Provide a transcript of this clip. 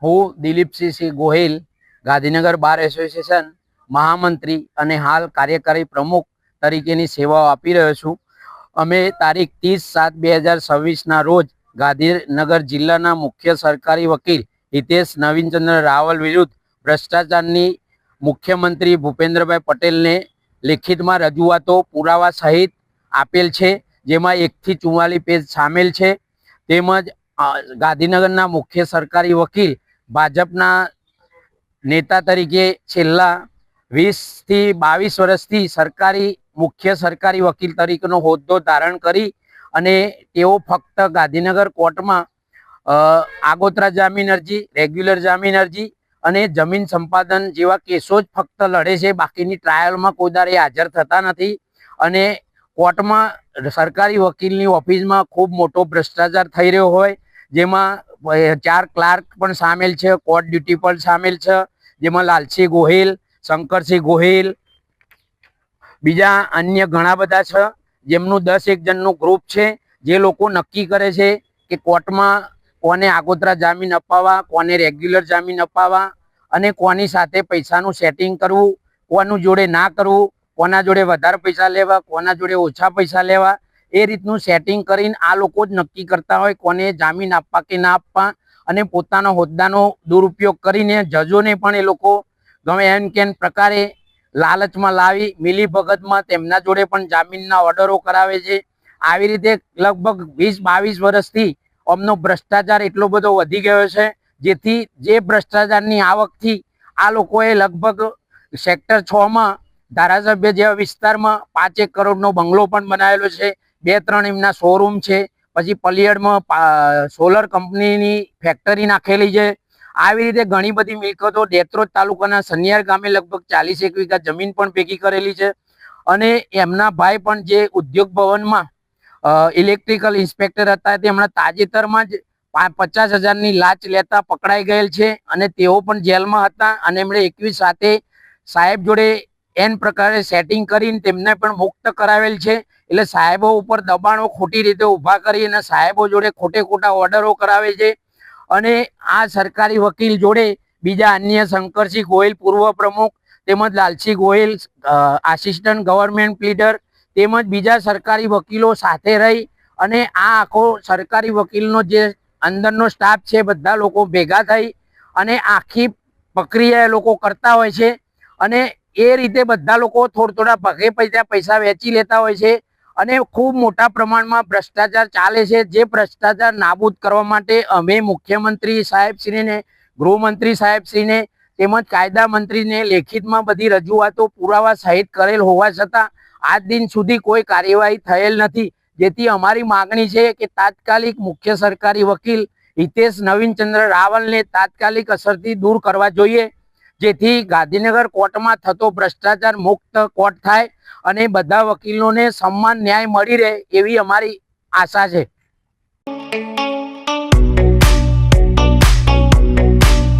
હું Dilipsinh Gohil, Gandhinagar bar association મહામંત્રી અને હાલ કાર્યકારી પ્રમુખ તરીકેની સેવાઓ આપી રહ્યો છું. અમે તારીખ 30/7/2026ના રોજ ગાંધીનગર જિલ્લાના મુખ્ય સરકારી વકીલ હિતેશ નવીનચંદ્ર રાવલ વિરુદ્ધ ભ્રષ્ટાચારની મુખ્યમંત્રી ભૂપેન્દ્રભાઈ પટેલને લેખિતમાં રજૂઆતો પુરાવા સહિત આપેલ છે, જેમાં 1 થી 44 પેજ સામેલ છે. તેમજ ગાંધીનગરના મુખ્ય સરકારી વકીલ ભાજપના નેતા તરીકે છેલ્લા 20 થી 22 વર્ષથી મુખ્ય સરકારી વકીલ તરીકેનો હોદ્દો ધારણ કરી અને તેઓ ફક્ત ગાંધીનગર કોર્ટમાં આગોતરા જામીન અરજી, રેગ્યુલર જામીન અરજી અને જમીન સંપાદન જેવા કેસો જ ફક્ત લડે છે. બાકીની ટ્રાયલમાં કોઈ દાડે હાજર થતા નથી. અને કોર્ટમાં સરકારી વકીલની ઓફિસમાં ખૂબ મોટો ભ્રષ્ટાચાર થઈ રહ્યો હોય, જેમાં 4 ક્લાર્ક પણ સામેલ છે, કોર્ટ ડ્યુટી પણ સામેલ છે, જેમાં લાલસિંહ ગોહિલ, શંકરસિંહ ગોહિલ, બીજા અન્ય ઘણા બધા છે, જેમનું 10-1 જણનું ગ્રુપ છે, જે લોકો નક્કી કરે છે કે કોર્ટમાં કોને આગોતરા જામીન અપાવવા, કોને રેગ્યુલર જામીન અપાવવા અને કોની સાથે પૈસાનું સેટિંગ કરવું, કોનું જોડે ના કરવું, કોના જોડે વધારે પૈસા લેવા, કોના જોડે ઓછા પૈસા લેવા, એ રીતનું સેટિંગ કરીને આ લોકો જ નક્કી કરતા હોય કોને જામીન આપવા કે ના આપવા. અને પોતાના હોદ્દાનો દુરુપયોગ કરીને જજોને પણ એ લોકો ગમે એમ કેમ પ્રકારે લાલચમાં લાવી મિલીભગતમાં તેમના જોડે પણ જામીનના ઓર્ડરો કરાવે છે. આવી રીતે લગભગ 20-22 વર્ષથી અમનો ભ્રષ્ટાચાર એટલો બધો વધી ગયો છે, જેથી જે ભ્રષ્ટાચારની આવકથી આ લોકોએ લગભગ સેક્ટર 6માં ધારાસભ્ય જેવા વિસ્તારમાં 5-1 કરોડનો બંગલો પણ બનાવેલો છે, 2-3 એમના શોરૂમ છે, પછી પલિયડમાં સોલર કંપનીની ફેક્ટરી નાખેલી છે. આવી રીતે ઘણી બધી મિલકતો દેત્રોદ તાલુકાના સનિયાર ગામે લગભગ 40-1 વીઘા જમીન પણ ભેગી કરેલી છે. અને એમના ભાઈ પણ જે ઉદ્યોગ ભવનમાં ઇલેક્ટ્રિકલ ઇન્સ્પેક્ટર હતા, તે હમણાં તાજેતરમાં જ 50,000ની લાંચ લેતા પકડાઈ ગયેલ છે અને તેઓ પણ જેલમાં હતા. અને એમણે 21 સાથે સાહેબ જોડે એન પ્રકારે સેટિંગ કરીને તેમને પણ મુક્ત કરાવેલ છે. એટલે સાહેબો ઉપર દબાણો ખોટી રીતે ઊભા કરી અને સાહેબો જોડે ખોટા ઓર્ડરો કરાવે છે. અને આ સરકારી વકીલ જોડે બીજા અન્ય શંકરસિંહ ગોહિલ પૂર્વ પ્રમુખ, તેમજ લાલસિંહ ગોહિલ આસિસ્ટન્ટ ગવર્નમેન્ટ પ્લીડર, તેમજ બીજા સરકારી વકીલો સાથે રહી અને આ આખો સરકારી વકીલનો જે અંદરનો સ્ટાફ છે, બધા લોકો ભેગા થઈ અને આખી પ્રક્રિયા એ લોકો કરતા હોય છે. અને એ રીતે બધા લોકો થોડા ભાગે પૈસા વેચી લેતા હોય છે અને ખૂબ મોટા પ્રમાણમાં ભ્રષ્ટાચાર ચાલે છે. જે ભ્રષ્ટાચાર નાબૂદ કરવા માટે અમે મુખ્યમંત્રી સાહેબશ્રીને, ગૃહમંત્રી સાહેબશ્રીને તેમજ કાયદા મંત્રીને લેખિતમાં બધી રજૂઆતો પુરાવા સહિત કરેલ હોવા છતાં આજ દિન સુધી કોઈ કાર્યવાહી થયેલ નથી. જેથી અમારી માગણી છે કે તાત્કાલિક મુખ્ય સરકારી વકીલ હિતેશ નવીનચંદ્ર રાવલને તાત્કાલિક અસરથી દૂર કરવા જોઈએ, જેથી ગાંધીનગર કોર્ટમાં થતો ભ્રષ્ટાચાર મુક્ત કોર્ટ થાય અને બધા વકીલોને સમાન ન્યાય મળી રહે એવી અમારી આશા છે.